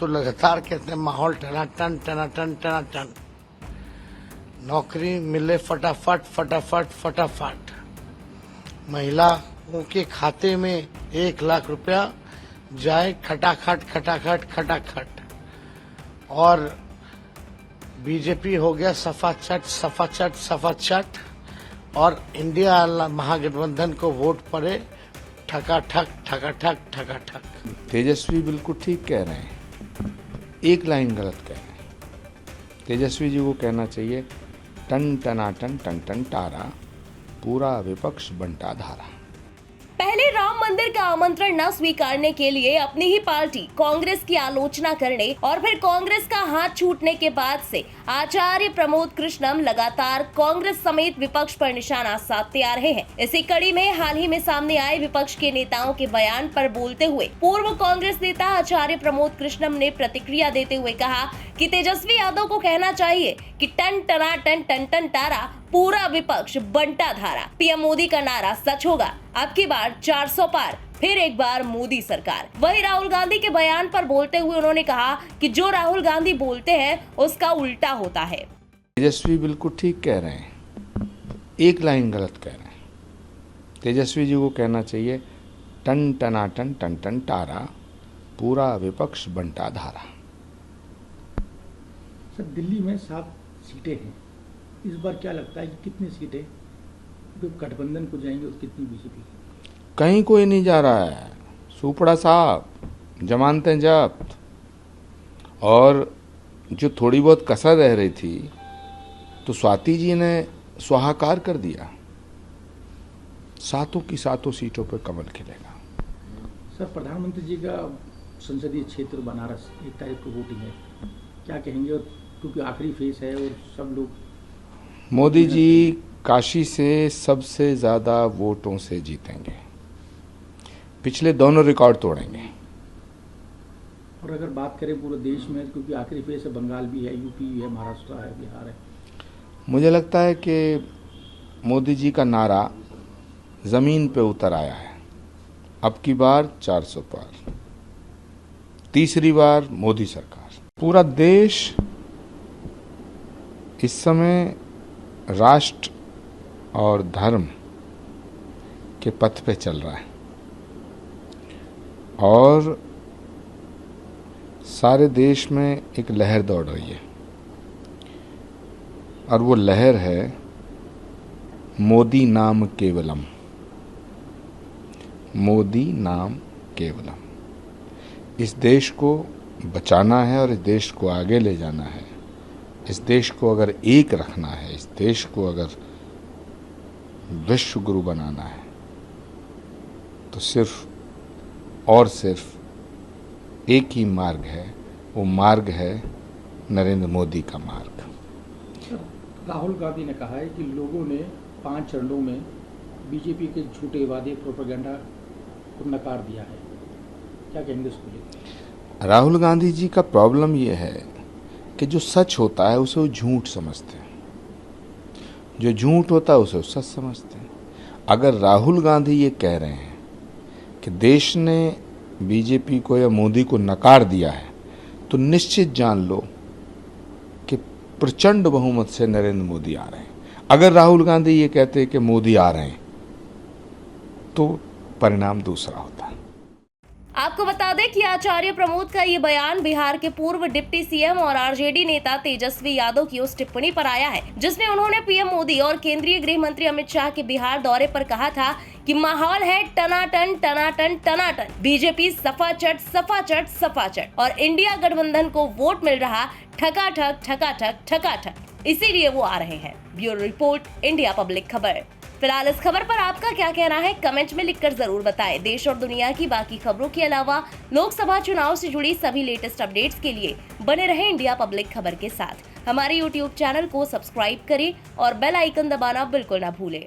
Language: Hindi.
तो लगातार कहते हैं माहौल टनाटन टनाटन टनाटन, नौकरी मिले फटाफट फटाफट फटाफट, महिलाओं के खाते में 1 लाख रुपया जाए खटाखट खटाखट खटाखट, और बीजेपी हो गया सफाचट सफाचट सफाचट, और इंडिया महागठबंधन को वोट पड़े ठकाठक ठकाठक ठकाठक। तेजस्वी बिल्कुल ठीक कह रहे हैं, एक लाइन गलत कह रहे हैं। तेजस्वी जी को कहना चाहिए टन टनाटन टन टन टारा, पूरा विपक्ष बंटा धारा। पहले राम मंदिर का आमंत्रण न स्वीकारने के लिए अपनी ही पार्टी कांग्रेस की आलोचना करने और फिर कांग्रेस का हाथ छूटने के बाद से आचार्य प्रमोद कृष्णम लगातार कांग्रेस समेत विपक्ष पर निशाना साधते आ रहे हैं। इसी कड़ी में हाल ही में सामने आए विपक्ष के नेताओं के बयान पर बोलते हुए पूर्व कांग्रेस नेता आचार्य प्रमोद कृष्णम ने प्रतिक्रिया देते हुए कहा कि तेजस्वी यादव को कहना चाहिए कि टन टना टन टन टन टारा, पूरा विपक्ष बंटा धारा। पीएम मोदी का नारा सच होगा, अब की बार 400 पार, फिर एक बार मोदी सरकार। वहीं राहुल गांधी के बयान पर बोलते हुए उन्होंने कहा कि जो राहुल गांधी बोलते हैं उसका उल्टा होता है। तेजस्वी बिल्कुल ठीक कह रहे हैं, एक लाइन गलत कह रहे हैं। तेजस्वी जी को कहना चाहिए टन टनाटन टन टन टारा, पूरा विपक्ष बंटा धारा। सर, दिल्ली में 7 सीटें हैं, इस बार क्या लगता है कि कितनी सीटें जो गठबंधन को जाएंगी और कितनी बीजेपी? कहीं कोई नहीं जा रहा है, सुपड़ा साहब, जमानतें जब्त, और जो थोड़ी बहुत कसर रह रही थी तो स्वाति जी ने स्वाहाकार कर दिया। 7 की 7 सीटों पर कमल खिलेगा। सर, प्रधानमंत्री जी का संसदीय क्षेत्र बनारस 1 तारीख को वोटिंग है, क्या कहेंगे? और क्योंकि आखिरी फेज है और सब लोग, मोदी जी काशी से सबसे ज्यादा वोटों से जीतेंगे, पिछले दोनों रिकॉर्ड तोड़ेंगे। और अगर बात करें पूरे देश में, क्योंकि आखिरी फेज है, बंगाल भी है, यूपी भी है, महाराष्ट्र है, बिहार है, मुझे लगता है कि मोदी जी का नारा जमीन पे उतर आया है। अब की बार 400 पार, तीसरी बार मोदी सरकार। पूरा देश इस समय राष्ट्र और धर्म के पथ पे चल रहा है और सारे देश में एक लहर दौड़ रही है, और वो लहर है मोदी नाम केवलम। मोदी नाम केवलम। इस देश को बचाना है और इस देश को आगे ले जाना है। इस देश को अगर एक रखना है, इस देश को अगर विश्व गुरु बनाना है, तो सिर्फ और सिर्फ एक ही मार्ग है, वो मार्ग है नरेंद्र मोदी का मार्ग। राहुल गांधी ने कहा है कि लोगों ने 5 चरणों में बीजेपी के झूठे वादे प्रोपेगेंडा को नकार दिया है, क्या कहेंगे इसको लेकर? राहुल गांधी जी का प्रॉब्लम ये है कि जो सच होता है उसे वो झूठ समझते हैं, जो झूठ होता है उसे वो सच समझते हैं। अगर राहुल गांधी ये कह रहे हैं कि देश ने बीजेपी को या मोदी को नकार दिया है, तो निश्चित जान लो कि प्रचंड बहुमत से नरेंद्र मोदी आ रहे हैं। अगर राहुल गांधी ये कहते हैं कि मोदी आ रहे हैं, तो परिणाम दूसरा होता है। आपको बता दें कि आचार्य प्रमोद का ये बयान बिहार के पूर्व डिप्टी सीएम और आरजेडी नेता तेजस्वी यादव की उस टिप्पणी पर आया है जिसमें उन्होंने पीएम मोदी और केंद्रीय गृह मंत्री अमित शाह के बिहार दौरे पर कहा था कि माहौल है टनाटन टनाटन टनाटन, बीजेपी सफाचट सफाचट सफाचट, और इंडिया गठबंधन को वोट मिल रहा ठकाठक ठकाठक ठकाठक, इसीलिए वो आ रहे हैं। ब्यूरो रिपोर्ट, इंडिया पब्लिक खबर। फिलहाल इस खबर पर आपका क्या कहना है, कमेंट में लिखकर जरूर बताएं। देश और दुनिया की बाकी खबरों के अलावा लोकसभा चुनाव से जुड़ी सभी लेटेस्ट अपडेट्स के लिए बने रहें इंडिया पब्लिक खबर के साथ। हमारे YouTube चैनल को सब्सक्राइब करें और बेल आइकन दबाना बिल्कुल ना भूलें।